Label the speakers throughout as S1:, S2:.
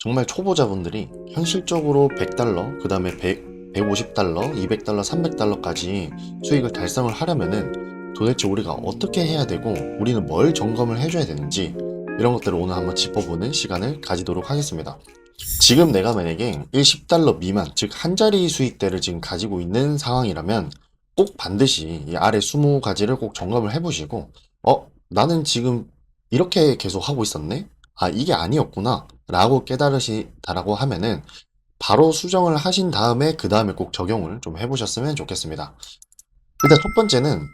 S1: 정말 초보자분들이 현실적으로 100달러, 그 다음에 150달러, 200달러, 300달러까지 수익을 달성을 하려면은 도대체 우리가 어떻게 해야 되고 우리는 뭘 점검을 해줘야 되는지 이런 것들을 오늘 한번 짚어보는 시간을 가지도록 하겠습니다. 지금 내가 만약에 10달러 미만, 즉 한 자리 수익대를 지금 가지고 있는 상황이라면 꼭 반드시 이 아래 20가지를 꼭 점검을 해보시고 나는 지금 이렇게 계속 하고 있었네? 아, 이게 아니었구나 라고 깨달으시다라고 하면은 바로 수정을 하신 다음에 그 다음에 꼭 적용을 좀 해보셨으면 좋겠습니다. 일단 첫 번째는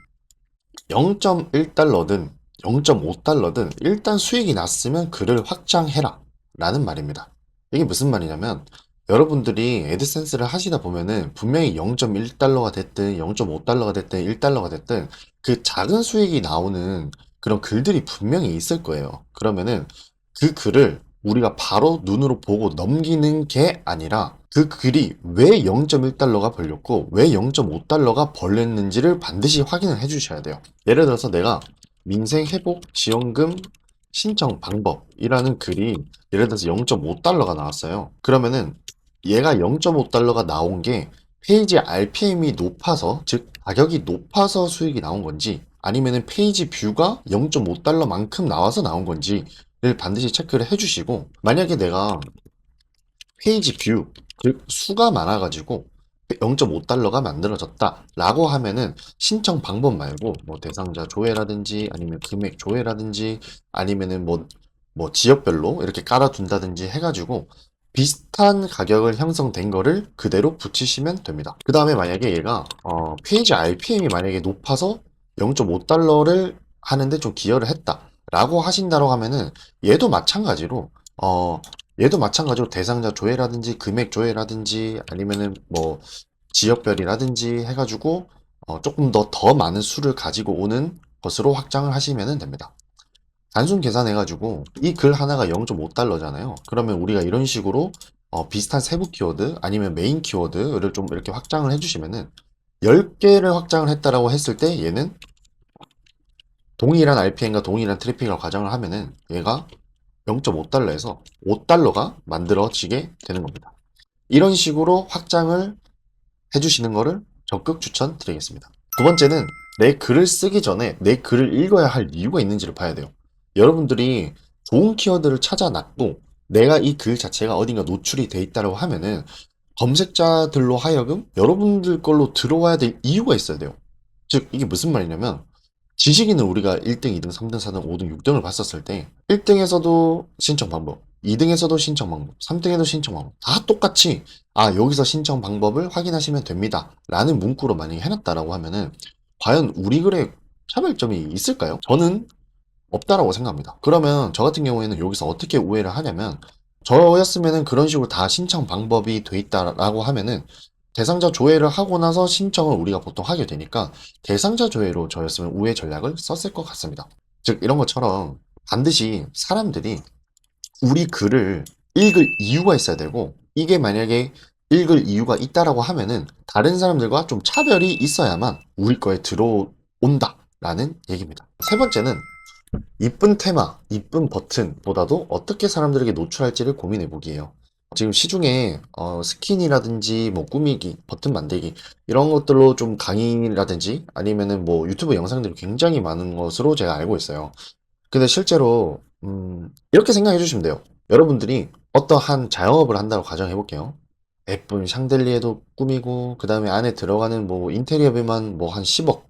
S1: 0.1달러든 0.5달러든 일단 수익이 났으면 그를 확장해라 라는 말입니다. 이게 무슨 말이냐면 여러분들이 애드센스를 하시다 보면은 분명히 0.1달러가 됐든 0.5달러가 됐든 1달러가 됐든 그 작은 수익이 나오는 그런 글들이 분명히 있을 거예요. 그러면은 그 글을 우리가 바로 눈으로 보고 넘기는 게 아니라 그 글이 왜 0.1달러가 벌렸고 왜 0.5달러가 벌렸는지를 반드시 확인을 해 주셔야 돼요. 예를 들어서 내가 민생회복지원금 신청 방법이라는 글이 예를 들어서 0.5달러가 나왔어요. 그러면은 얘가 0.5달러가 나온 게 페이지 RPM이 높아서, 즉 가격이 높아서 수익이 나온 건지 아니면은 페이지 뷰가 0.5달러만큼 나와서 나온 건지를 반드시 체크를 해주시고, 만약에 내가 페이지 뷰, 즉 수가 많아가지고 0.5달러가 만들어졌다 라고 하면은 신청 방법 말고 뭐 대상자 조회라든지 아니면 금액 조회라든지 아니면은 뭐 지역별로 이렇게 깔아둔다든지 해가지고 비슷한 가격을 형성된 거를 그대로 붙이시면 됩니다. 그 다음에 만약에 얘가 페이지 RPM이 만약에 높아서 0.5달러를 하는데 좀 기여를 했다 라고 하신다고 하면은 얘도 마찬가지로 대상자 조회라든지 금액 조회라든지 아니면은 뭐 지역별이라든지 해가지고 조금 더 많은 수를 가지고 오는 것으로 확장을 하시면 됩니다. 단순 계산해가지고 이 글 하나가 0.5달러잖아요. 그러면 우리가 이런 식으로 비슷한 세부 키워드 아니면 메인 키워드를 좀 이렇게 확장을 해주시면은 10개를 확장을 했다라고 했을 때 얘는 동일한 RPM과 동일한 트래픽을 가정을 하면은 얘가 0.5달러에서 5달러가 만들어지게 되는 겁니다. 이런 식으로 확장을 해주시는 것을 적극 추천드리겠습니다. 두 번째는 내 글을 쓰기 전에 내 글을 읽어야 할 이유가 있는지를 봐야 돼요. 여러분들이 좋은 키워드를 찾아놨고 내가 이 글 자체가 어딘가 노출이 돼 있다고 하면은 검색자들로 하여금 여러분들 걸로 들어와야 될 이유가 있어야 돼요. 즉 이게 무슨 말이냐면 지식인은 우리가 1등, 2등, 3등, 4등, 5등, 6등을 봤었을 때 1등에서도 신청 방법, 2등에서도 신청 방법, 3등에도 신청 방법 다 똑같이 여기서 신청 방법을 확인하시면 됩니다 라는 문구로 만약에 해놨다라고 하면은 과연 우리 글에 차별점이 있을까요? 저는 없다라고 생각합니다. 그러면 저 같은 경우에는 여기서 어떻게 오해를 하냐면 저였으면은 그런 식으로 다 신청 방법이 돼 있다라고 하면은 대상자 조회를 하고 나서 신청을 우리가 보통 하게 되니까 대상자 조회로 저였으면 우회 전략을 썼을 것 같습니다. 즉 이런 것처럼 반드시 사람들이 우리 글을 읽을 이유가 있어야 되고 이게 만약에 읽을 이유가 있다라고 하면은 다른 사람들과 좀 차별이 있어야만 우리 거에 들어온다라는 얘기입니다. 세 번째는 이쁜 테마, 이쁜 버튼보다도 어떻게 사람들에게 노출할지를 고민해 보기예요. 지금 시중에 스킨이라든지 뭐 꾸미기, 버튼 만들기 이런 것들로 좀 강의라든지 아니면은 뭐 유튜브 영상들이 굉장히 많은 것으로 제가 알고 있어요. 근데 실제로 이렇게 생각해 주시면 돼요. 여러분들이 어떠한 자영업을 한다고 가정해 볼게요. 예쁜 샹들리에도 꾸미고 그 다음에 안에 들어가는 뭐 인테리어비만 뭐 한 10억,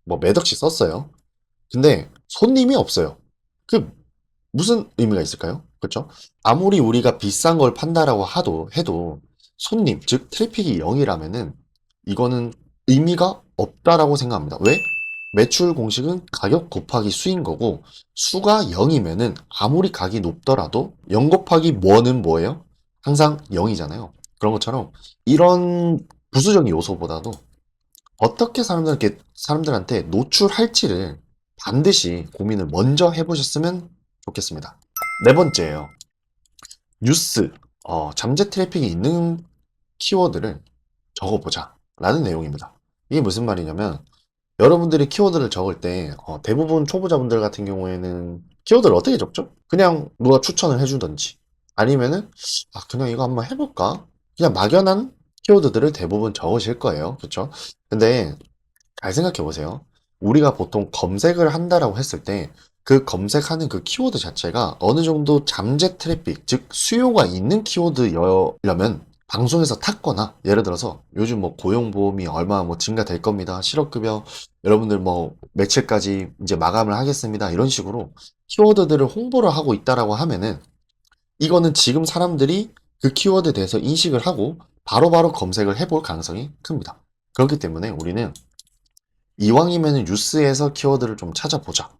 S1: 뭐 몇 억씩 썼어요. 근데 손님이 없어요. 그 무슨 의미가 있을까요? 그렇죠? 아무리 우리가 비싼 걸 판다라고 해도 손님, 즉 트래픽이 0이라면은 이거는 의미가 없다라고 생각합니다. 왜? 매출 공식은 가격 곱하기 수인 거고 수가 0이면은 아무리 가격이 높더라도 0 곱하기 뭐는 뭐예요? 항상 0이잖아요. 그런 것처럼 이런 부수적인 요소보다도 어떻게 사람들한테 노출할지를 반드시 고민을 먼저 해보셨으면 좋겠습니다. 네 번째예요. 뉴스, 잠재 트래픽이 있는 키워드를 적어보자 라는 내용입니다. 이게 무슨 말이냐면 여러분들이 키워드를 적을 때 대부분 초보자분들 같은 경우에는 키워드를 어떻게 적죠? 그냥 누가 추천을 해주던지 아니면은 그냥 이거 한번 해볼까? 그냥 막연한 키워드들을 대부분 적으실 거예요. 그쵸? 근데 잘 생각해 보세요. 우리가 보통 검색을 한다라고 했을 때 그 검색하는 그 키워드 자체가 어느 정도 잠재 트래픽, 즉 수요가 있는 키워드여려면 방송에서 탔거나, 예를 들어서 요즘 뭐 고용보험이 얼마 뭐 증가될 겁니다. 실업급여 여러분들 뭐 며칠까지 이제 마감을 하겠습니다. 이런 식으로 키워드들을 홍보를 하고 있다라고 하면은 이거는 지금 사람들이 그 키워드에 대해서 인식을 하고 바로바로 검색을 해볼 가능성이 큽니다. 그렇기 때문에 우리는 이왕이면 뉴스에서 키워드를 좀 찾아보자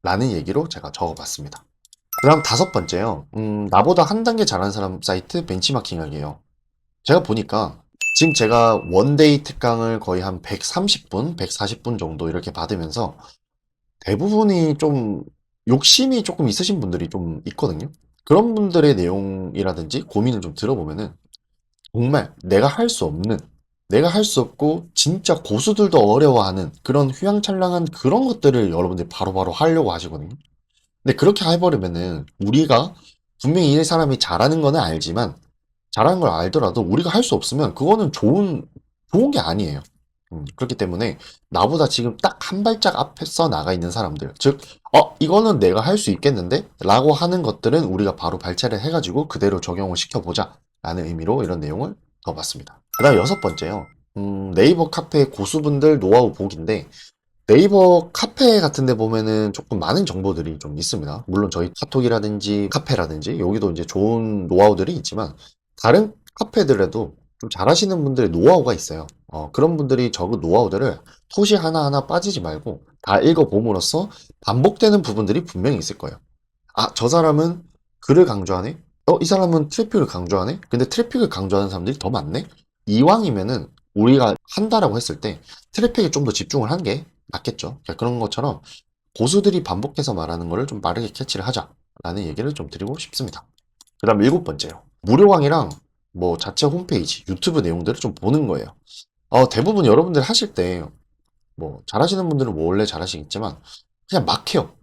S1: 라는 얘기로 제가 적어봤습니다. 그 다음 다섯 번째요. 나보다 한 단계 잘하는 사람 사이트 벤치마킹하기예요. 제가 보니까 지금 제가 원데이 특강을 거의 한 130분, 140분 정도 이렇게 받으면서 대부분이 좀 욕심이 조금 있으신 분들이 좀 있거든요. 그런 분들의 내용이라든지 고민을 좀 들어보면은 정말 내가 할 수 없고 진짜 고수들도 어려워하는 그런 휘황찬란한 그런 것들을 여러분들이 바로바로 하려고 하시거든요. 근데 그렇게 해버리면은 우리가 분명히 이 사람이 잘하는 거는 알지만 잘하는 걸 알더라도 우리가 할 수 없으면 그거는 좋은 게 아니에요. 그렇기 때문에 나보다 지금 딱 한 발짝 앞서 나가 있는 사람들, 즉, 이거는 내가 할 수 있겠는데? 라고 하는 것들은 우리가 바로 발차를 해가지고 그대로 적용을 시켜보자. 라는 의미로 이런 내용을 넣어봤습니다. 그 다음 여섯 번째요. 네이버 카페 고수분들 노하우 보기인데, 네이버 카페 같은 데 보면은 조금 많은 정보들이 좀 있습니다. 물론 저희 카톡이라든지 카페라든지 여기도 이제 좋은 노하우들이 있지만 다른 카페들에도 좀 잘하시는 분들의 노하우가 있어요. 그런 분들이 적은 노하우들을 토시 하나하나 빠지지 말고 다 읽어봄으로써 반복되는 부분들이 분명히 있을 거예요. 저 사람은 글을 강조하네? 이 사람은 트래픽을 강조하네? 근데 트래픽을 강조하는 사람들이 더 많네? 이왕이면은 우리가 한다라고 했을 때 트래픽에 좀 더 집중을 한 게 낫겠죠. 그러니까 그런 것처럼 고수들이 반복해서 말하는 거를 좀 빠르게 캐치를 하자라는 얘기를 좀 드리고 싶습니다. 그 다음 일곱 번째요. 무료강의랑 뭐 자체 홈페이지, 유튜브 내용들을 좀 보는 거예요. 대부분 여러분들 하실 때 뭐 잘하시는 분들은 뭐 원래 잘하시겠지만 그냥 막 해요.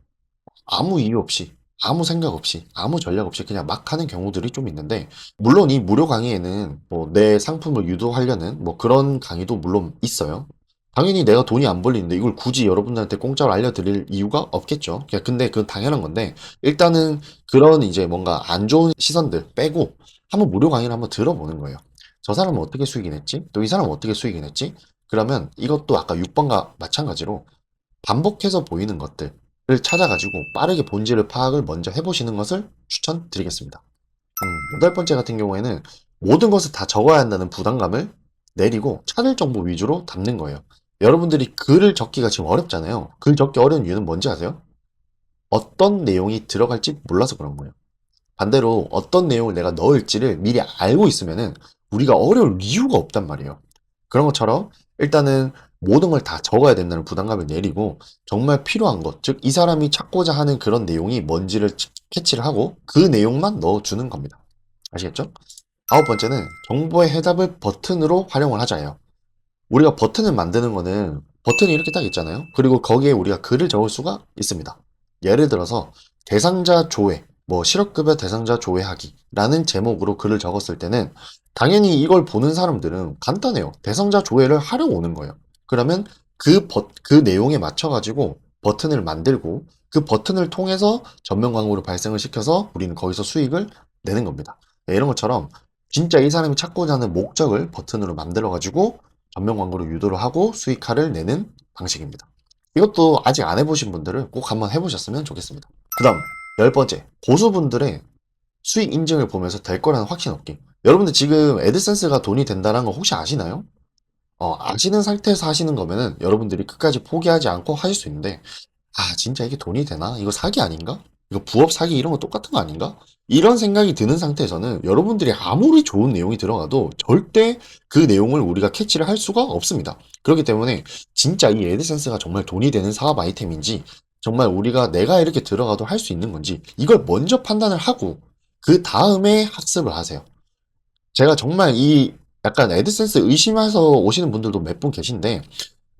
S1: 아무 이유 없이, 아무 생각 없이, 아무 전략 없이 그냥 막 하는 경우들이 좀 있는데, 물론 이 무료 강의에는 뭐 내 상품을 유도하려는 뭐 그런 강의도 물론 있어요. 당연히 내가 돈이 안 벌리는데 이걸 굳이 여러분들한테 공짜로 알려드릴 이유가 없겠죠. 근데 그건 당연한 건데, 일단은 그런 이제 뭔가 안 좋은 시선들 빼고 한번 무료 강의를 한번 들어보는 거예요. 저 사람은 어떻게 수익이 냈지? 또 이 사람은 어떻게 수익이 냈지? 그러면 이것도 아까 6번과 마찬가지로 반복해서 보이는 것들을 찾아가지고 빠르게 본질을 파악을 먼저 해보시는 것을 추천드리겠습니다. 여덟 번째 같은 경우에는 모든 것을 다 적어야 한다는 부담감을 내리고 찾을 정보 위주로 담는 거예요. 여러분들이 글을 적기가 지금 어렵잖아요. 글 적기 어려운 이유는 뭔지 아세요? 어떤 내용이 들어갈지 몰라서 그런 거예요. 반대로 어떤 내용을 내가 넣을지를 미리 알고 있으면은 우리가 어려울 이유가 없단 말이에요. 그런 것처럼 일단은 모든 걸 다 적어야 된다는 부담감을 내리고 정말 필요한 것, 즉 이 사람이 찾고자 하는 그런 내용이 뭔지를 캐치를 하고 그 내용만 넣어주는 겁니다. 아시겠죠? 아홉 번째는 정보의 해답을 버튼으로 활용을 하자예요. 우리가 버튼을 만드는 거는 버튼이 이렇게 딱 있잖아요. 그리고 거기에 우리가 글을 적을 수가 있습니다. 예를 들어서 대상자 조회, 뭐 실업급여 대상자 조회하기라는 제목으로 글을 적었을 때는 당연히 이걸 보는 사람들은 간단해요. 대상자 조회를 하러 오는 거예요. 그러면 그 내용에 맞춰가지고 버튼을 만들고 그 버튼을 통해서 전면 광고를 발생을 시켜서 우리는 거기서 수익을 내는 겁니다. 네, 이런 것처럼 진짜 이 사람이 찾고자 하는 목적을 버튼으로 만들어가지고 전면 광고를 유도를 하고 수익화를 내는 방식입니다. 이것도 아직 안 해보신 분들은 꼭 한번 해보셨으면 좋겠습니다. 그 다음, 열 번째, 고수분들의 수익 인증을 보면서 될 거라는 확신 얻기. 여러분들 지금 애드센스가 돈이 된다는 거 혹시 아시나요? 아시는 상태에서 하시는 거면은 여러분들이 끝까지 포기하지 않고 하실 수 있는데, 진짜 이게 돈이 되나? 이거 사기 아닌가? 이거 부업 사기 이런 거 똑같은 거 아닌가? 이런 생각이 드는 상태에서는 여러분들이 아무리 좋은 내용이 들어가도 절대 그 내용을 우리가 캐치를 할 수가 없습니다. 그렇기 때문에 진짜 이 애드센스가 정말 돈이 되는 사업 아이템인지 정말 우리가 내가 이렇게 들어가도 할 수 있는 건지 이걸 먼저 판단을 하고 그 다음에 학습을 하세요. 제가 정말 이 약간 애드센스 의심해서 오시는 분들도 몇 분 계신데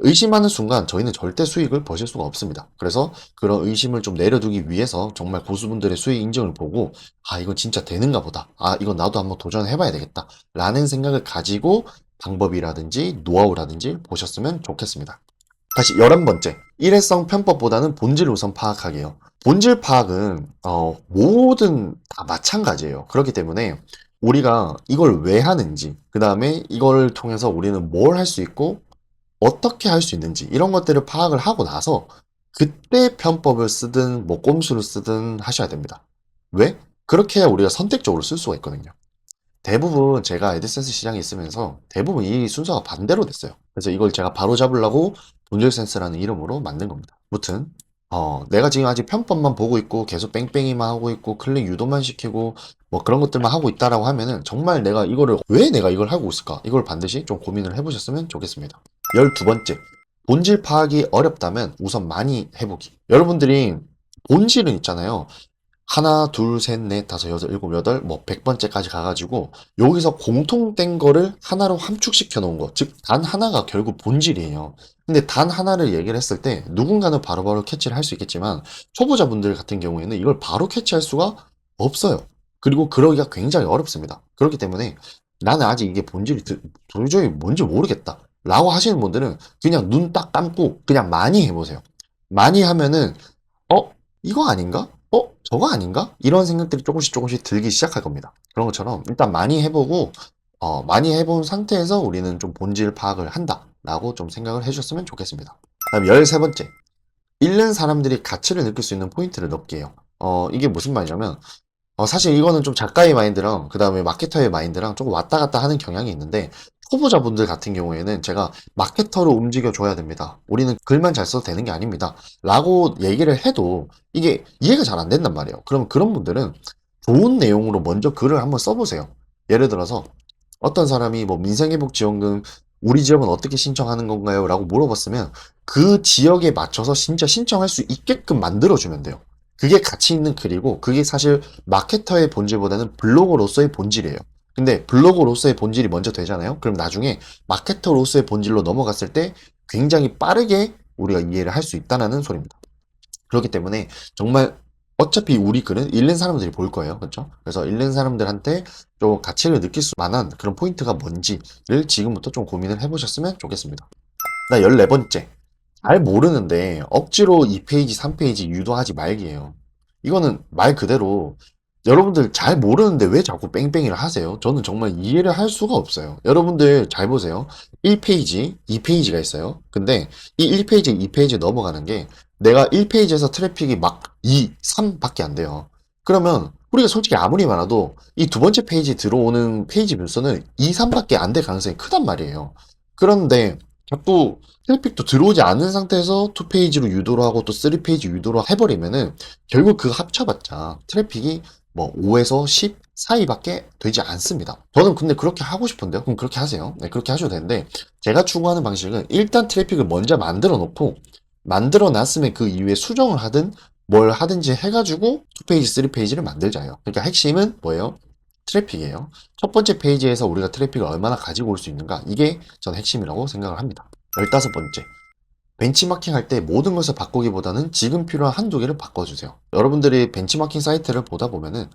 S1: 의심하는 순간 저희는 절대 수익을 버실 수가 없습니다. 그래서 그런 의심을 좀 내려두기 위해서 정말 고수분들의 수익 인증을 보고, 아, 이건 진짜 되는가 보다. 아, 이건 나도 한번 도전해봐야 되겠다. 라는 생각을 가지고 방법이라든지 노하우라든지 보셨으면 좋겠습니다. 다시 11번째. 일회성 편법보다는 본질 우선 파악하기예요. 본질 파악은 뭐든 다 마찬가지예요. 그렇기 때문에 우리가 이걸 왜 하는지, 그 다음에 이걸 통해서 우리는 뭘 할 수 있고 어떻게 할 수 있는지 이런 것들을 파악을 하고 나서 그때 편법을 쓰든 뭐 꼼수를 쓰든 하셔야 됩니다. 왜? 그렇게 해야 우리가 선택적으로 쓸 수가 있거든요. 대부분 제가 애드센스 시장에 있으면서 대부분 이 순서가 반대로 됐어요. 그래서 이걸 제가 바로 잡으려고 본질 센스라는 이름으로 만든 겁니다. 무튼 내가 지금 아직 편법만 보고 있고 계속 뺑뺑이만 하고 있고 클릭 유도만 시키고 뭐 그런 것들만 하고 있다라고 하면은 정말 내가 이거를 왜 내가 이걸 하고 있을까? 이걸 반드시 좀 고민을 해보셨으면 좋겠습니다. 12번째. 본질 파악이 어렵다면 우선 많이 해보기. 여러분들이 본질은 있잖아요. 하나, 둘, 셋, 넷, 다섯, 여섯, 일곱, 여덟, 뭐, 100번째까지 가가지고, 여기서 공통된 거를 하나로 함축시켜 놓은 거. 즉, 단 하나가 결국 본질이에요. 근데 단 하나를 얘기를 했을 때, 누군가는 바로바로 캐치를 할 수 있겠지만, 초보자분들 같은 경우에는 이걸 바로 캐치할 수가 없어요. 그리고 그러기가 굉장히 어렵습니다. 그렇기 때문에, 나는 아직 이게 본질이 도저히 뭔지 모르겠다. 라고 하시는 분들은 그냥 눈 딱 감고, 그냥 많이 해보세요. 많이 하면은, 이거 아닌가? 저거 아닌가? 이런 생각들이 조금씩 조금씩 들기 시작할 겁니다. 그런 것처럼 일단 많이 해보고, 많이 해본 상태에서 우리는 좀 본질 파악을 한다라고 좀 생각을 해주셨으면 좋겠습니다. 다음 13번째. 읽는 사람들이 가치를 느낄 수 있는 포인트를 넣게 해요. 이게 무슨 말이냐면, 사실 이거는 좀 작가의 마인드랑 그 다음에 마케터의 마인드랑 조금 왔다 갔다 하는 경향이 있는데 초보자분들 같은 경우에는 제가 마케터로 움직여 줘야 됩니다. 우리는 글만 잘 써도 되는 게 아닙니다. 라고 얘기를 해도 이게 이해가 잘 안 된단 말이에요. 그럼 그런 분들은 좋은 내용으로 먼저 글을 한번 써보세요. 예를 들어서 어떤 사람이 뭐 민생회복지원금 우리 지역은 어떻게 신청하는 건가요? 라고 물어봤으면 그 지역에 맞춰서 진짜 신청할 수 있게끔 만들어주면 돼요. 그게 가치 있는 글이고 그게 사실 마케터의 본질보다는 블로거로서의 본질이에요. 근데 블로거로서의 본질이 먼저 되잖아요. 그럼 나중에 마케터로서의 본질로 넘어갔을 때 굉장히 빠르게 우리가 이해를 할 수 있다는 소리입니다. 그렇기 때문에 정말 어차피 우리 글은 읽는 사람들이 볼 거예요. 그렇죠? 그래서 읽는 사람들한테 좀 가치를 느낄 수 만한 그런 포인트가 뭔지를 지금부터 좀 고민을 해보셨으면 좋겠습니다. 나 14번째. 잘 모르는데 억지로 2페이지, 3페이지 유도하지 말기예요. 이거는 말 그대로 여러분들 잘 모르는데 왜 자꾸 뺑뺑이를 하세요? 저는 정말 이해를 할 수가 없어요. 여러분들 잘 보세요. 1페이지, 2페이지가 있어요. 근데 이 1페이지, 2페이지 넘어가는 게 내가 1페이지에서 트래픽이 막 2, 3밖에 안 돼요. 그러면 우리가 솔직히 아무리 많아도 이 두 번째 페이지 들어오는 페이지 뷰수는 2, 3밖에 안 될 가능성이 크단 말이에요. 그런데 자꾸 트래픽도 들어오지 않은 상태에서 2페이지로 유도를 하고 또 3페이지 유도를 해버리면은 결국 그 합쳐봤자 트래픽이 뭐 5에서 10 사이밖에 되지 않습니다. 저는 근데 그렇게 하고 싶은데요. 그럼 그렇게 하세요. 네, 그렇게 하셔도 되는데 제가 추구하는 방식은 일단 트래픽을 먼저 만들어 놓고 만들어 놨으면 그 이후에 수정을 하든 뭘 하든지 해가지고 2페이지, 3페이지를 만들자요. 그러니까 핵심은 뭐예요? 트래픽이에요. 첫 번째 페이지에서 우리가 트래픽을 얼마나 가지고 올 수 있는가 이게 전 핵심이라고 생각을 합니다. 15번째. 벤치마킹 할 때 모든 것을 바꾸기보다는 지금 필요한 한두 개를 바꿔주세요. 여러분들이 벤치마킹 사이트를 보다 보면은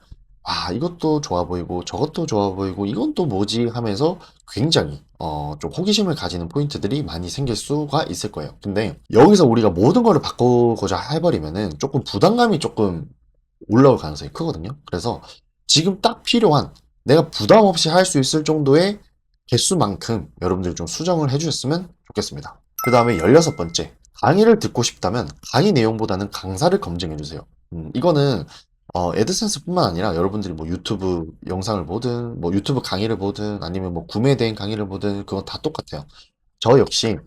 S1: 이것도 좋아 보이고 저것도 좋아 보이고 이건 또 뭐지 하면서 굉장히 좀 호기심을 가지는 포인트들이 많이 생길 수가 있을 거예요. 근데 여기서 우리가 모든 거를 바꾸고자 해버리면은 조금 부담감이 조금 올라올 가능성이 크거든요. 그래서 지금 딱 필요한 내가 부담 없이 할 수 있을 정도의 개수만큼 여러분들이 좀 수정을 해주셨으면 좋겠습니다. 그 다음에 16번째. 강의를 듣고 싶다면 강의 내용보다는 강사를 검증해주세요. 이거는 애드센스뿐만 아니라 여러분들이 뭐 유튜브 영상을 보든 뭐 유튜브 강의를 보든 아니면 뭐 구매된 강의를 보든 그건 다 똑같아요. 저 역시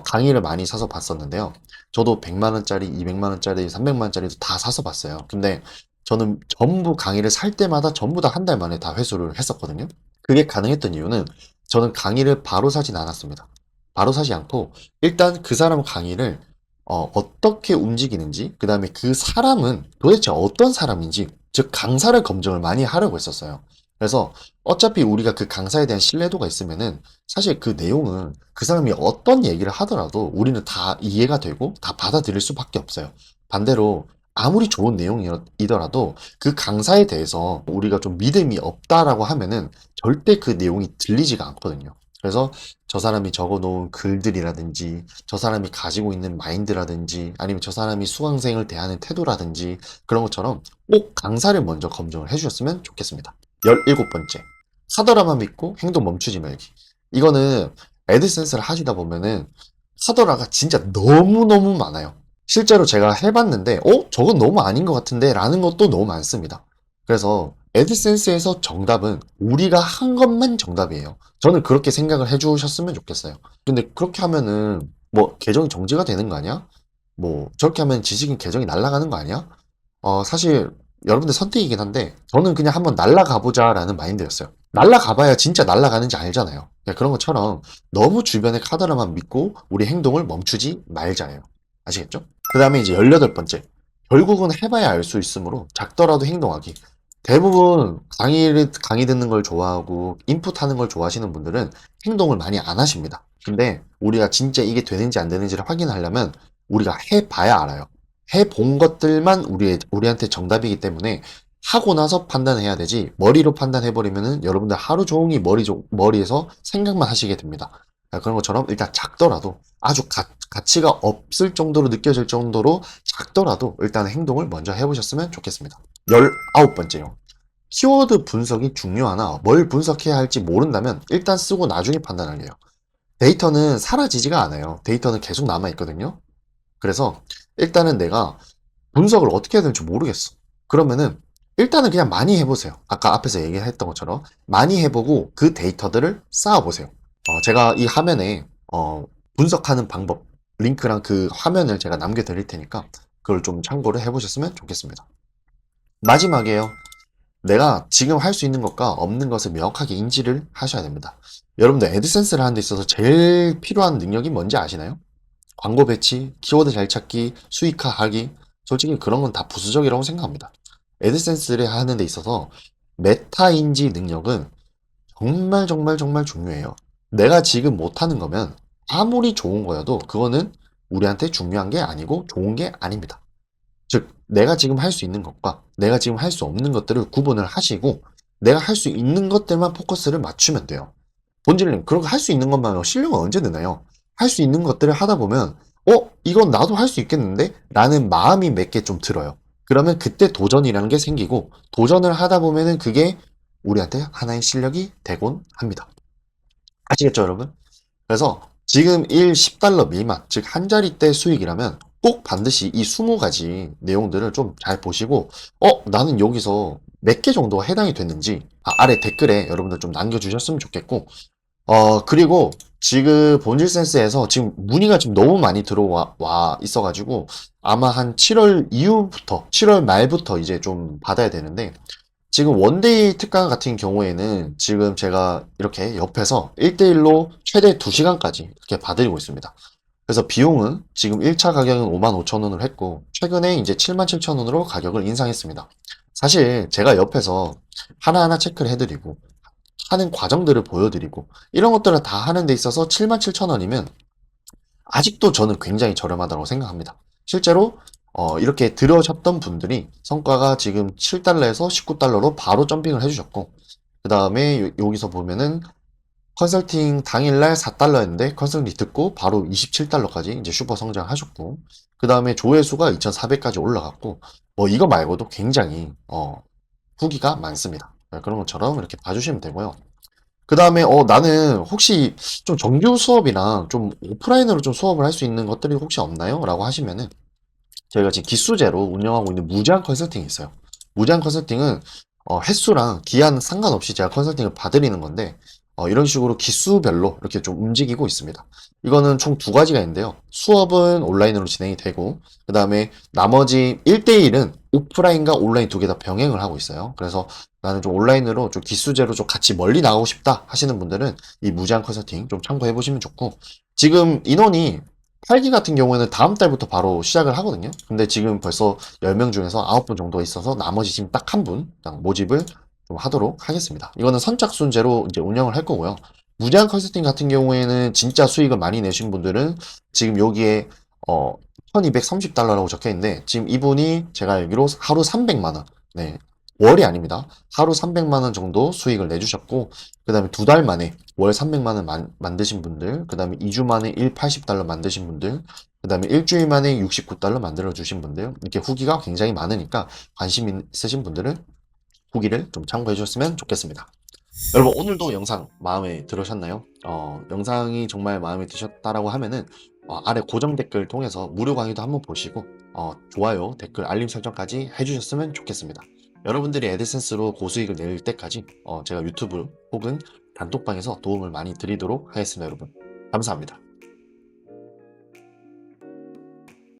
S1: 강의를 많이 사서 봤었는데요. 저도 100만 원짜리, 200만 원짜리, 300만 원짜리도 다 사서 봤어요. 근데 저는 전부 강의를 살 때마다 전부 다 한 달 만에 다 회수를 했었거든요. 그게 가능했던 이유는 저는 강의를 바로 사진 않았습니다. 바로 사지 않고 일단 그 사람 강의를 어떻게 움직이는지, 그 다음에 그 사람은 도대체 어떤 사람인지, 즉 강사를 검증을 많이 하려고 했었어요. 그래서 어차피 우리가 그 강사에 대한 신뢰도가 있으면은 사실 그 내용은 그 사람이 어떤 얘기를 하더라도 우리는 다 이해가 되고 다 받아들일 수밖에 없어요. 반대로 아무리 좋은 내용이더라도 그 강사에 대해서 우리가 좀 믿음이 없다라고 하면은 절대 그 내용이 들리지가 않거든요. 그래서 저 사람이 적어 놓은 글들이라든지 저 사람이 가지고 있는 마인드라든지 아니면 저 사람이 수강생을 대하는 태도라든지 그런 것처럼 꼭 강사를 먼저 검증을 해주셨으면 좋겠습니다. 17번째. 카더라만 믿고 행동 멈추지 말기. 이거는 애드센스를 하시다 보면은 카더라가 진짜 너무너무 많아요. 실제로 제가 해봤는데, 저건 너무 아닌 것 같은데? 라는 것도 너무 많습니다. 그래서 애드센스에서 정답은 우리가 한 것만 정답이에요. 저는 그렇게 생각을 해주셨으면 좋겠어요. 근데 그렇게 하면은 뭐 계정이 정지가 되는 거 아니야? 뭐 저렇게 하면 지식인 계정이 날아가는 거 아니야? 사실 여러분들 선택이긴 한데 저는 그냥 한번 날아가 보자라는 마인드였어요. 날아가 봐야 진짜 날아가는지 알잖아요. 그냥 그런 것처럼 너무 주변의 카드라만 믿고 우리 행동을 멈추지 말자예요. 아시겠죠? 그 다음에 이제 18번째. 결국은 해봐야 알 수 있으므로 작더라도 행동하기. 대부분 강의 듣는 걸 좋아하고 인풋하는 걸 좋아하시는 분들은 행동을 많이 안 하십니다. 근데 우리가 진짜 이게 되는지 안 되는지를 확인하려면 우리가 해봐야 알아요. 해본 것들만 우리한테 정답이기 때문에 하고 나서 판단해야 되지 머리로 판단해버리면은 여러분들 하루 종일 머리에서 생각만 하시게 됩니다. 그런 것처럼 일단 작더라도 아주 가치가 없을 정도로 느껴질 정도로 작더라도 일단 행동을 먼저 해보셨으면 좋겠습니다. 19번째요. 키워드 분석이 중요하나 뭘 분석해야 할지 모른다면 일단 쓰고 나중에 판단하래요. 데이터는 사라지지가 않아요. 데이터는 계속 남아있거든요. 그래서 일단은 내가 분석을 어떻게 해야 될지 모르겠어. 그러면은 일단은 그냥 많이 해보세요. 아까 앞에서 얘기했던 것처럼 많이 해보고 그 데이터들을 쌓아보세요. 제가 이 화면에 분석하는 방법 링크랑 그 화면을 제가 남겨드릴 테니까 그걸 좀 참고를 해보셨으면 좋겠습니다. 마지막이에요. 내가 지금 할 수 있는 것과 없는 것을 명확하게 인지를 하셔야 됩니다. 여러분들 애드센스를 하는 데 있어서 제일 필요한 능력이 뭔지 아시나요? 광고 배치, 키워드 잘 찾기, 수익화하기. 솔직히 그런 건 다 부수적이라고 생각합니다. 애드센스를 하는 데 있어서 메타 인지 능력은 정말 정말 정말 중요해요. 내가 지금 못하는 거면 아무리 좋은 거여도 그거는 우리한테 중요한 게 아니고 좋은 게 아닙니다. 즉, 내가 지금 할 수 있는 것과 내가 지금 할 수 없는 것들을 구분을 하시고 내가 할 수 있는 것들만 포커스를 맞추면 돼요. 본질님, 그렇게 할 수 있는 것만 실력은 언제 느나요? 할 수 있는 것들을 하다 보면, 이건 나도 할 수 있겠는데? 라는 마음이 몇 개 좀 들어요. 그러면 그때 도전이라는 게 생기고, 도전을 하다 보면은 그게 우리한테 하나의 실력이 되곤 합니다. 아시겠죠, 여러분? 그래서 지금 10달러 미만, 즉 한 자릿대 수익이라면 꼭 반드시 이 20가지 내용들을 좀 잘 보시고, 나는 여기서 몇 개 정도가 해당이 됐는지, 아래 댓글에 여러분들 좀 남겨주셨으면 좋겠고, 그리고 지금 본질 센스에서 지금 문의가 지금 너무 많이 들어와 있어가지고 아마 한 7월 이후부터, 7월 말부터 이제 좀 받아야 되는데 지금 원데이 특강 같은 경우에는 지금 제가 이렇게 옆에서 1대1로 최대 2시간까지 이렇게 받아들이고 있습니다. 그래서 비용은 지금 1차 가격은 55,000원으로 했고 최근에 이제 77,000원으로 가격을 인상했습니다. 사실 제가 옆에서 하나하나 체크를 해드리고 하는 과정들을 보여드리고 이런 것들을 다 하는 데 있어서 77,000원이면 아직도 저는 굉장히 저렴하다고 생각합니다. 실제로 이렇게 들으셨던 분들이 성과가 지금 7달러에서 19달러로 바로 점핑을 해주셨고 그 다음에 여기서 보면은 컨설팅 당일날 4달러였는데 컨설팅 듣고 바로 27달러까지 이제 슈퍼 성장하셨고 그 다음에 조회수가 2,400까지 올라갔고 뭐 이거 말고도 굉장히 후기가 많습니다. 그런 것처럼 이렇게 봐주시면 되고요. 그 다음에 나는 혹시 좀 정규 수업이랑 좀 오프라인으로 좀 수업을 할 수 있는 것들이 혹시 없나요? 라고 하시면은 저희가 지금 기수제로 운영하고 있는 무제한 컨설팅이 있어요. 무제한 컨설팅은 횟수랑 기한 상관없이 제가 컨설팅을 봐드리는 건데 이런 식으로 기수별로 이렇게 좀 움직이고 있습니다. 이거는 총 2가지가 있는데요. 수업은 온라인으로 진행이 되고 그 다음에 나머지 1대1은 오프라인과 온라인 2개 다 병행을 하고 있어요. 그래서 나는 좀 온라인으로 좀 기수제로 좀 같이 멀리 나가고 싶다 하시는 분들은 이 무제한 컨설팅 좀 참고해 보시면 좋고 지금 인원이 8기 같은 경우에는 다음 달부터 바로 시작을 하거든요. 근데 지금 벌써 10명 중에서 9분 정도 있어서 나머지 지금 딱 한 분 모집을 좀 하도록 하겠습니다. 이거는 선착순제로 이제 운영을 할 거고요. 무제한 컨설팅 같은 경우에는 진짜 수익을 많이 내신 분들은 지금 여기에 1230달러라고 적혀 있는데 지금 이분이 제가 알기로 하루 300만 원. 네. 월이 아닙니다. 하루 300만 원 정도 수익을 내주셨고 그다음에 2달 만에 월 300만 원 만드신 분들, 그다음에 2주 만에 180달러 만드신 분들, 그다음에 일주일 만에 69달러 만들어 주신 분들, 이렇게 후기가 굉장히 많으니까 관심 있으신 분들은 후기를 좀 참고해 주셨으면 좋겠습니다. 여러분 오늘도 영상 마음에 들으셨나요? 영상이 정말 마음에 드셨다라고 하면은 아래 고정 댓글 통해서 무료 강의도 한번 보시고 좋아요, 댓글, 알림 설정까지 해주셨으면 좋겠습니다. 여러분들이 애드센스로 고수익을 낼 때까지 제가 유튜브 혹은 단톡방에서 도움을 많이 드리도록 하겠습니다, 여러분. 감사합니다.